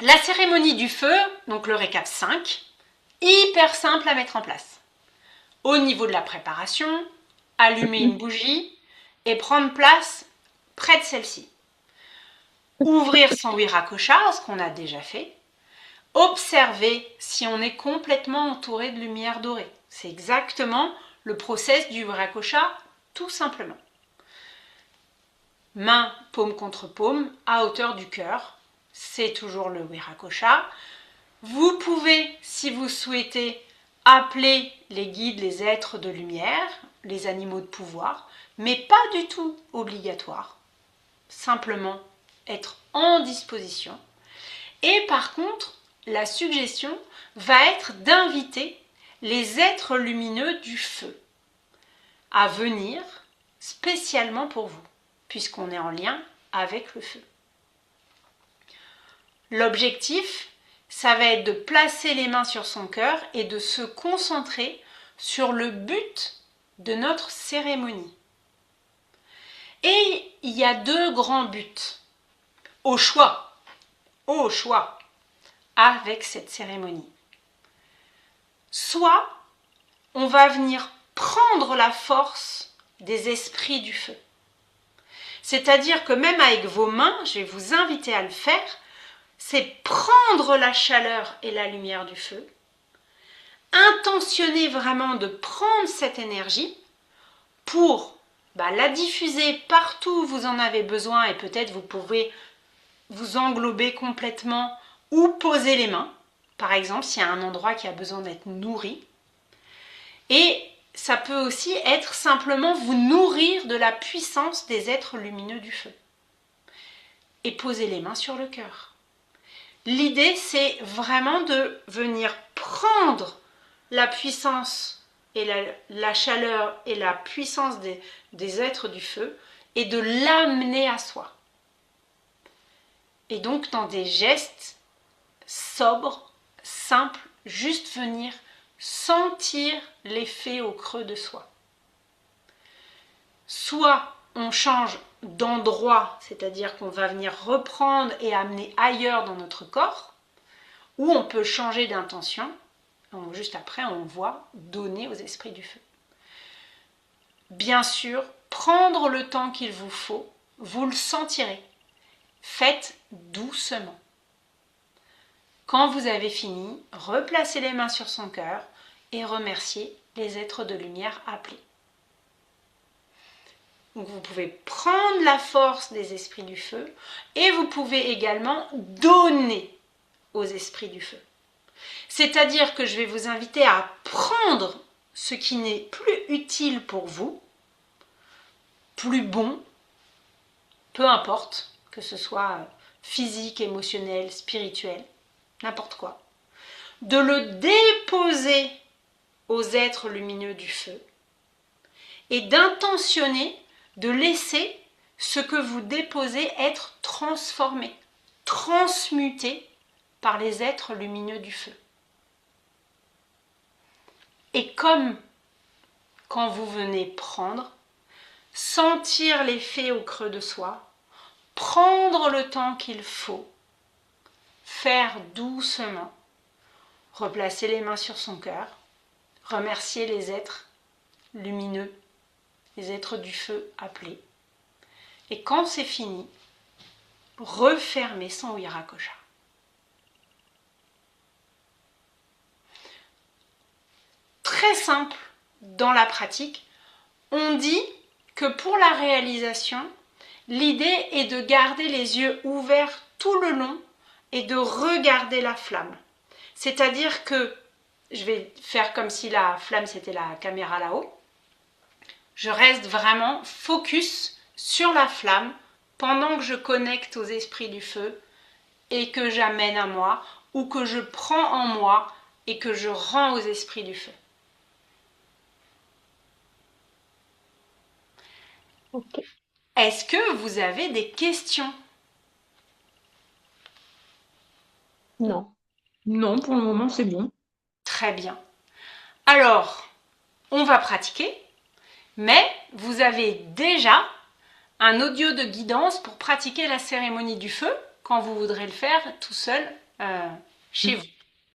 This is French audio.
La cérémonie du feu, donc le récap 5, hyper simple à mettre en place. Au niveau de la préparation, allumer une bougie et prendre place près de celle-ci. Ouvrir son wiracocha, ce qu'on a déjà fait. Observer si on est complètement entouré de lumière dorée. C'est exactement le process du wiracocha, tout simplement. Main paume contre paume, à hauteur du cœur. C'est toujours le wiracocha. Vous pouvez, si vous souhaitez, appeler les guides, les êtres de lumière, les animaux de pouvoir, mais pas du tout obligatoire. Simplement être en disposition. Et par contre, la suggestion va être d'inviter les êtres lumineux du feu à venir spécialement pour vous, puisqu'on est en lien avec le feu. L'objectif, ça va être de placer les mains sur son cœur et de se concentrer sur le but de notre cérémonie. Et il y a deux grands buts au choix, avec cette cérémonie. Soit on va venir prendre la force des esprits du feu. C'est-à-dire que même avec vos mains, je vais vous inviter à le faire, c'est prendre la chaleur et la lumière du feu, intentionner vraiment de prendre cette énergie pour la diffuser partout où vous en avez besoin et peut-être vous pouvez vous englober complètement ou poser les mains, par exemple s'il y a un endroit qui a besoin d'être nourri. Et ça peut aussi être simplement vous nourrir de la puissance des êtres lumineux du feu. Et poser les mains sur le cœur. L'idée, c'est vraiment de venir prendre la puissance et la chaleur et la puissance des êtres du feu et de l'amener à soi. Et donc dans des gestes sobres, simples, juste venir sentir l'effet au creux de soi. Soit on change d'endroit, c'est-à-dire qu'on va venir reprendre et amener ailleurs dans notre corps, ou on peut changer d'intention, juste après on voit donner aux esprits du feu. Bien sûr, prendre le temps qu'il vous faut, vous le sentirez. Faites doucement. Quand vous avez fini, replacez les mains sur son cœur et remerciez les êtres de lumière appelés. Donc vous pouvez prendre la force des esprits du feu et vous pouvez également donner aux esprits du feu. C'est-à-dire que je vais vous inviter à prendre ce qui n'est plus utile pour vous, plus bon, peu importe, que ce soit physique, émotionnel, spirituel, n'importe quoi, de le déposer aux êtres lumineux du feu et d'intentionner de laisser ce que vous déposez être transformé, transmuté par les êtres lumineux du feu. Et comme quand vous venez prendre, sentir l'effet au creux de soi, prendre le temps qu'il faut, faire doucement, replacer les mains sur son cœur, remercier les êtres lumineux, les êtres du feu appelés. Et quand c'est fini, refermer son wiracocha. Très simple dans la pratique. On dit que pour la réalisation, l'idée est de garder les yeux ouverts tout le long et de regarder la flamme. C'est-à-dire que, je vais faire comme si la flamme c'était la caméra là-haut, je reste vraiment focus sur la flamme pendant que je connecte aux esprits du feu et que j'amène à moi ou que je prends en moi et que je rends aux esprits du feu. Ok. Est-ce que vous avez des questions? Non. Non, pour le moment, c'est bon. Très bien. Alors, on va pratiquer, mais vous avez déjà un audio de guidance pour pratiquer la cérémonie du feu quand vous voudrez le faire tout seul euh, chez vous.